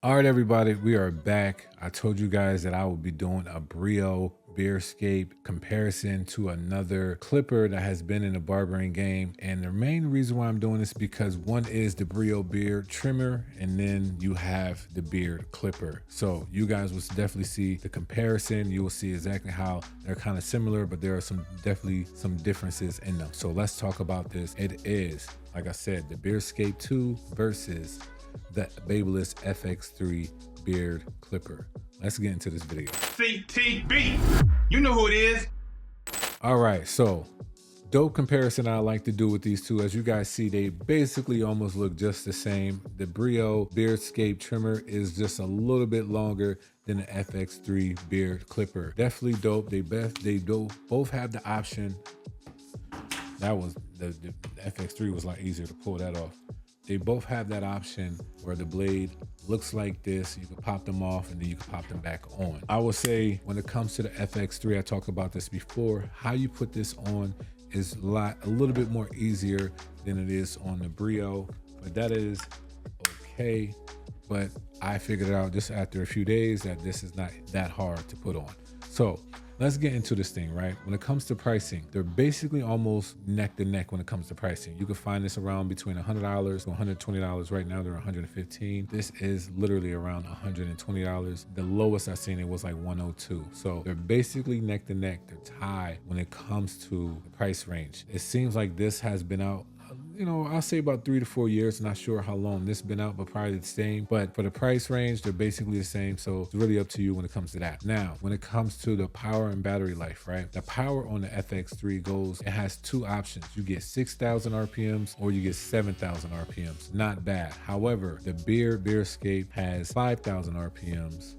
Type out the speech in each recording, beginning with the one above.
All right, everybody, we are back. I told you guys that I will be doing a BRIO BeardScape comparison to another clipper that has been in the barbering game. And the main reason why I'm doing this is because one is the BRIO beard trimmer, and then you have the beard clipper. So you guys will definitely see the comparison. You will see exactly how they're kind of similar, but there are definitely some differences in them. So let's talk about this. It is, like I said, the BeardScape 2 versus the Babyliss Fx3 beard clipper. Let's get into this video. CTB, you know who it is. All right, so dope comparison I like to do with these two. As you guys see, they basically almost look just the same. The BRIO BeardScape trimmer is just a little bit longer than the Fx3 beard clipper. Definitely dope. They both have the option. That was the Fx3 was a lot easier to pull that off. They both have that option where the blade looks like this. You can pop them off and then you can pop them back on. I would say when it comes to the Fx3, I talked about this before, how you put this on is a little bit more easier than it is on the BRIO, but that is okay. But I figured out just after a few days that this is not that hard to put on. So let's get into this thing, right? When it comes to pricing, they're basically almost neck to neck when it comes to pricing. You can find this around between $100 to $120. Right now, they're $115. This is literally around $120. The lowest I've seen it was like $102. So they're basically neck to neck. They're tied when it comes to the price range. It seems like this has been out, I'll say about 3 to 4 years. Not sure how long this has been out, but probably the same. But for the price range, they're basically the same. So it's really up to you when it comes to that. Now, when it comes to the power and battery life, right? The power on the Fx3 it has two options. You get 6,000 RPMs or you get 7,000 RPMs. Not bad. However, the BeardScape has 5,000 RPMs.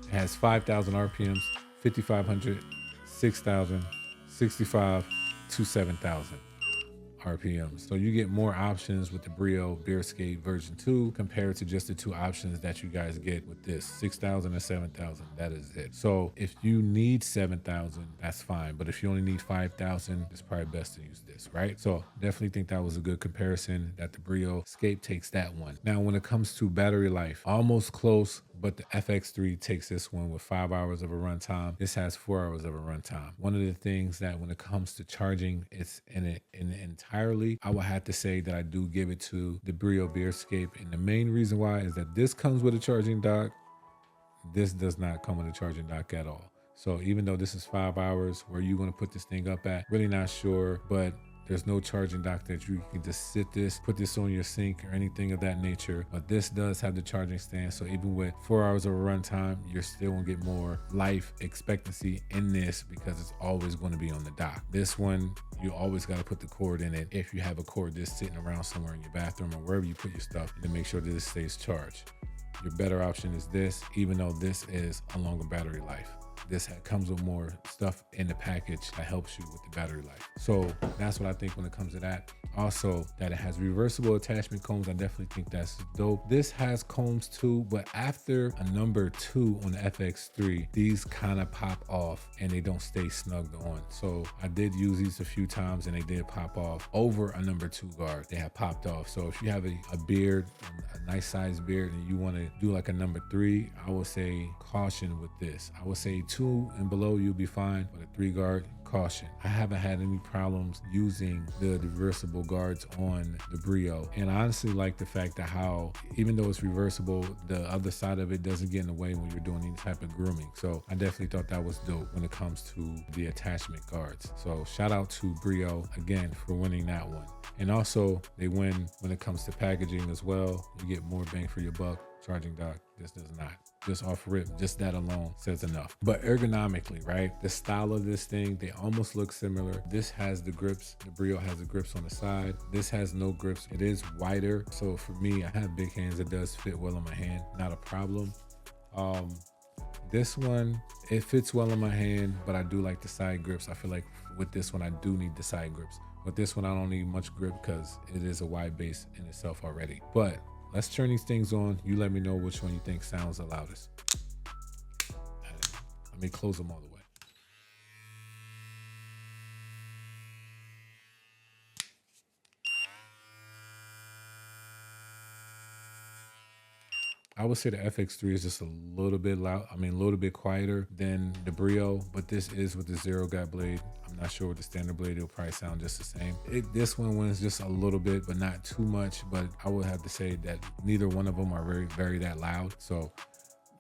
It has 5,000 RPMs, 5,500, 6,000, 65, to 7,000 RPMs. So you get more options with the BRIO BeardScape version 2 compared to just the two options that you guys get with this 6,000 and 7,000. That is it. So if you need 7,000, that's fine. But if you only need 5,000, it's probably best to use this, right? So definitely think that was a good comparison that the BeardScape takes that one. Now, when it comes to battery life, almost close, but the Fx3 takes this one with 5 hours of a runtime. This has 4 hours of a runtime. One of the things that when it comes to charging, it's in entirely, I would have to say that I do give it to the BRIO BeardScape. And the main reason why is that this comes with a charging dock. This does not come with a charging dock at all. So even though this is 5 hours, where you going to put this thing up at, really not sure, but there's no charging dock that you can just put this on your sink or anything of that nature. But this does have the charging stand. So even with 4 hours of runtime, you're still gonna get more life expectancy in this because it's always gonna be on the dock. This one, you always gotta put the cord in it if you have a cord just sitting around somewhere in your bathroom or wherever you put your stuff to make sure that it stays charged. Your better option is this, even though this is a longer battery life. This comes with more stuff in the package that helps you with the battery life. So that's what I think when it comes to that. Also, that it has reversible attachment combs. I definitely think that's dope. This has combs too, but after a number 2 on the Fx3, these kind of pop off and they don't stay snugged on. So I did use these a few times and they did pop off over a number 2 guard. They have popped off. So if you have a beard, a nice sized beard, and you want to do like a number 3, I would say caution with this. I would say 2 and below, you'll be fine, but a 3 guard, caution. I haven't had any problems using the reversible guards on the BRIO, and I honestly like the fact that how, even though it's reversible, the other side of it doesn't get in the way when you're doing any type of grooming. So I definitely thought that was dope when it comes to the attachment guards. So shout out to BRIO again for winning that one. And also they win when it comes to packaging as well. You get more bang for your buck. Charging dock, this does not. Just off rip, just that alone says enough. But ergonomically, right? The style of this thing, they almost look similar. This has the grips. The BRIO has the grips on the side. This has no grips. It is wider. So for me, I have big hands. It does fit well on my hand. Not a problem. This one, it fits well in my hand, but I do like the side grips. I feel like with this one, I do need the side grips. With this one, I don't need much grip because it is a wide base in itself already. But let's turn these things on. You let me know which one you think sounds the loudest. Let me close them all the way. I would say the FX3 is just a little bit loud. I mean, a little bit quieter than the BRIO, but this is with the zero gut blade. I'm not sure with the standard blade, it'll probably sound just the same. This one wins just a little bit, but not too much. But I would have to say that neither one of them are very that loud. So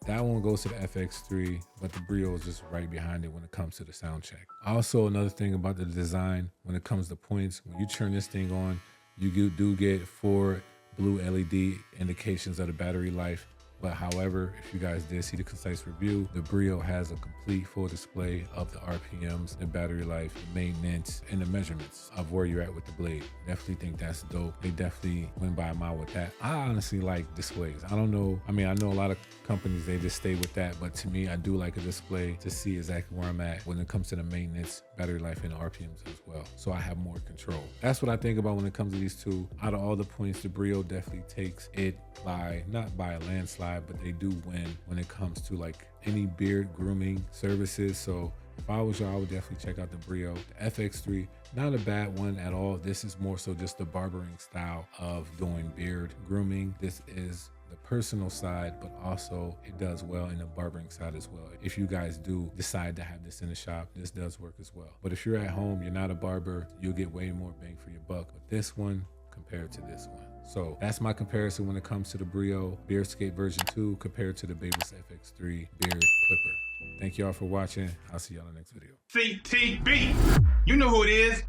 that one goes to the FX3, but the BRIO is just right behind it when it comes to the sound check. Also, another thing about the design, when it comes to points, when you turn this thing on, you do get 4 blue LED indications of the battery life. But however, if you guys did see the concise review, the BRIO has a complete full display of the RPMs, the battery life, the maintenance, and the measurements of where you're at with the blade. Definitely think that's dope. They definitely went by a mile with that. I honestly like displays. I don't know. I mean, I know a lot of companies, they just stay with that. But to me, I do like a display to see exactly where I'm at when it comes to the maintenance, battery life, and the RPMs as well. So I have more control. That's what I think about when it comes to these two. Out of all the points, the BRIO definitely takes it by, not by a landslide, but they do win when it comes to like any beard grooming services. So if I was y'all, I would definitely check out the BRIO. The FX3, not a bad one at all. This is more so just the barbering style of doing beard grooming. This is the personal side, but also it does well in the barbering side as well. If you guys do decide to have this in the shop, this does work as well. But if you're at home, you're not a barber, you'll get way more bang for your buck with this one compared to this one. So that's my comparison when it comes to the BRIO BeardScape version 2 compared to the Babyliss FX3 Beard Clipper. Thank y'all for watching. I'll see y'all in the next video. CTB, you know who it is.